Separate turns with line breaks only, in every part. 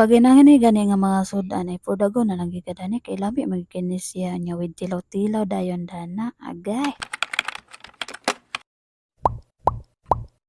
Pag inangani gani nga mga sudan ay pudagon na lang gyud ka dani kay labi man gyud kini siya nya with tilaw-tilaw dayon dana, agay.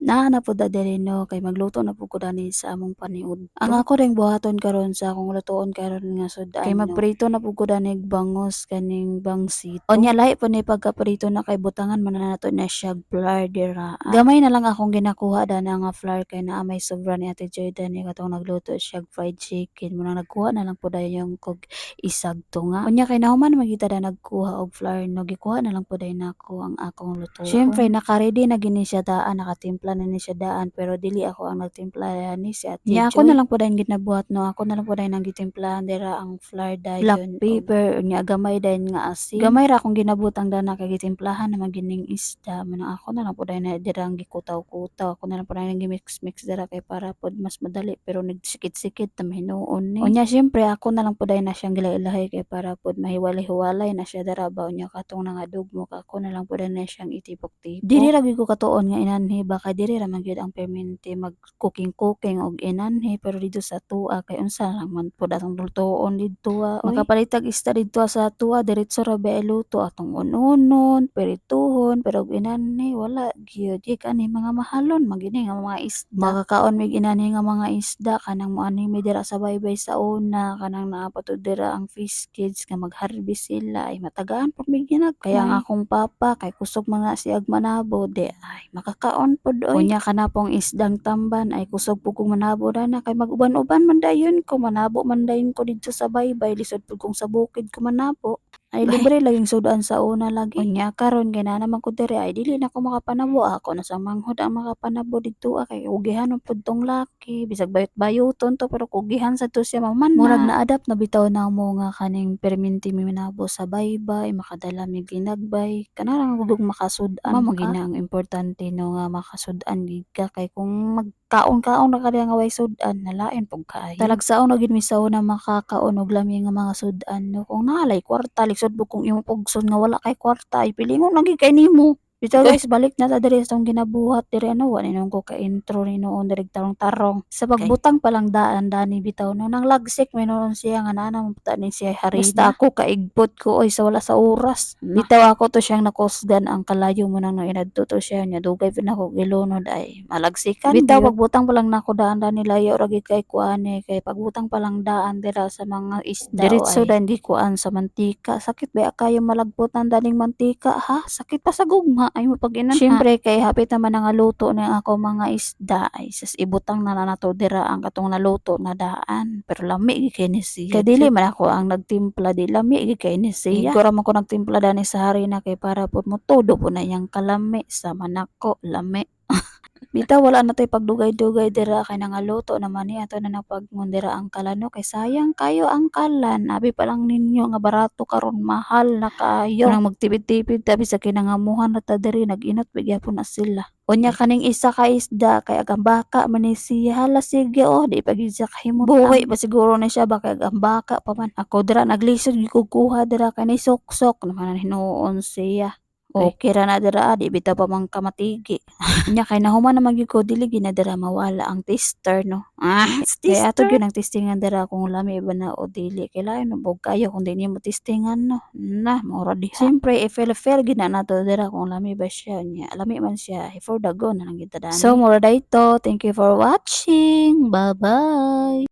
Naa na pud ta diri 'no, kay magluto na pud ko dani sa among paniudto. Ang ako ring buhaton karon sa akong lutoon karon nga sudan kay 'no, magprito na pud ko dani og bangos kaning bangsito. Unya lahi pa ni pagkaprito na kay butangan man na nato na siya flour dira. Gamay na lang akong ginakuha dana nga flour kay naa may sobra ni Ate Joy dani katong nagluto siya og fried chicken. Muna nagkuha na lang pud dayon kog isag tunga. Unya kay nahuman man kita da nagkuha og flour no, gikuha na lang pud dayon nako ang akong lutoon. Syempre naka-ready na gini siya daan, nakatimpla na ni siya daan pero dili ako ang nagtimpla ni si Ate Joy. Nya ako na lang pud dayon ginabuhat no, ako na lang pud dayon ang gitimplahan dira ang flour dayon. Black pepper nya gamay dayon nga asin. Gamay ra akong ginabutang dana kay gitimplahan naman gining isda. Muna ako na lang pud dayon dira ang gikutaw-kutaw. Ako na lang pud dayon gimix-mix dira kay para pud mas madali pero nagsikit-sikit ta mahinuon ni. Unya syempre ako na lang pud dayon na siyang gilahi-lahi kay para pud mahiwalay-hiwalay na siya dira ba unya katong nangadugmo ka ako na lang pud dayon na siyang itipok-tipok. Dili ra gyud ko katuon nga inanhi ba kay diri ra man gyud ang permente mag cooking og inanhi pero dito sa tua kay unsa lang man pud atong lutoon didto makapalitag isda didto sa tua diretso ra ba iluto atong unon pirituhon pero og inanhi wala gyud kani mga mahalon magini nga mga isda. Makakaon mig inanhi nga mga isda kanang moanhi mi dira sa baybay sa una kanang naa pa to dira ang fish kids nga mag-harvest sila ay matagaan pud mig ginagmay. Kaya ang akong papa kay kusog mga siag manabo di ay makakaon pud oy. Unya kana pong isdang tamban ay kusog pud kong manabo na kay mag-uban-uban man dayon ko manabo man dayon ko didto sa baybay lisod pud kong sa bukid ko manabo. Ay libre lang yung sudan sa una lagi. Unya karon kay naa naman ko diri ay dili na ko makapanabo ako na sa manghod ang makapanabo didto kay ugihan pud tong laki bisag bayot-bayoton to pero kugihan sa to siya mamana. Murag na-adapt na bitaw na mo nga kaning perminti mi manabo sa baybay makadala mi ginagbay kana lang gud makasudan mao gina ang importante no nga makasudan gid ka kay kung magkaon-kaon ra ka diha nga way sudan nalain pug kaayo. Talagsaon na gid mi sa una makakaon og lami nga mga sudan no kung naalay kwarta lisod pud kung imong pugson nga wala kay kwarta ay pilingon lagi kay nimo. Bitaw guys, balik na ta diri sa tong ginabuhat diri ano wa ninong ko ka intro ni noon diri tarong-tarong. Sa pagbutang pa lang daan dani bitaw no nang lagsik may noon siya nga naa man puta ni siya harina. Basta ako kaigpot ko oy sa wala sa oras. Bitaw ako to siyang nakusgan ang kalayo mo nang inadto to siya nya dugay pud nako gilunod ay malagsikan. Bitaw pagbutang pa lang nako daan dani layo ra gid kay kuani kay pagbutang pa lang daan dira sa mga isda diretso daan di kuan sa mantika. Sakit ba kayo malagputan daning mantika ha? Sakit pa sa gugma ay mo pag-inan. Syempre kay hapit naman nga luto ng ako mga isda ay sas ibutang na nato dira ang katong naluto na daan pero lami gid kay ni siya. Kay dili man ako ang nagtimpla di lami gid kay ni siya. Igura man ko nagtimpla dani sa harina kay para pud motudo po na yang kalami sa manako lami. Bitaw wala na tay pagdugay-dugay dira kay nangaluto naman ni ato na napagmon dira ang kalan no kay sayang kayo ang kalan abi pa lang ninyo nga barato karon mahal na kayo nang magtipid-tipid tabi sa kinangamuhan na ta diri nag-inat gyapon na sila. Unya kaning isa ka isda kay agang baka man ni siya hala sige di pa gid siya kahimot. Buhi pa siguro ni siya baka agang baka pa man. Ako dira naglisod gikukuha dira kay ni sok-sok naman hinuon siya. Okay ra na dira di bitaw pa man ka matigi. Nya kay nahuman naman gyud ko dili gyud na dira mawala ang tester no. Kaya ato gyud ang testingan dira kung lami ba na o dili kay lain bug kayo kung di nimo testingan no. Na maura diha. Siyempre i-feel gyud na nato dira kung lami ba siya nya lami man siya for the go na lang gyud ta dani. So mura dayto. Thank you for watching. Bye bye.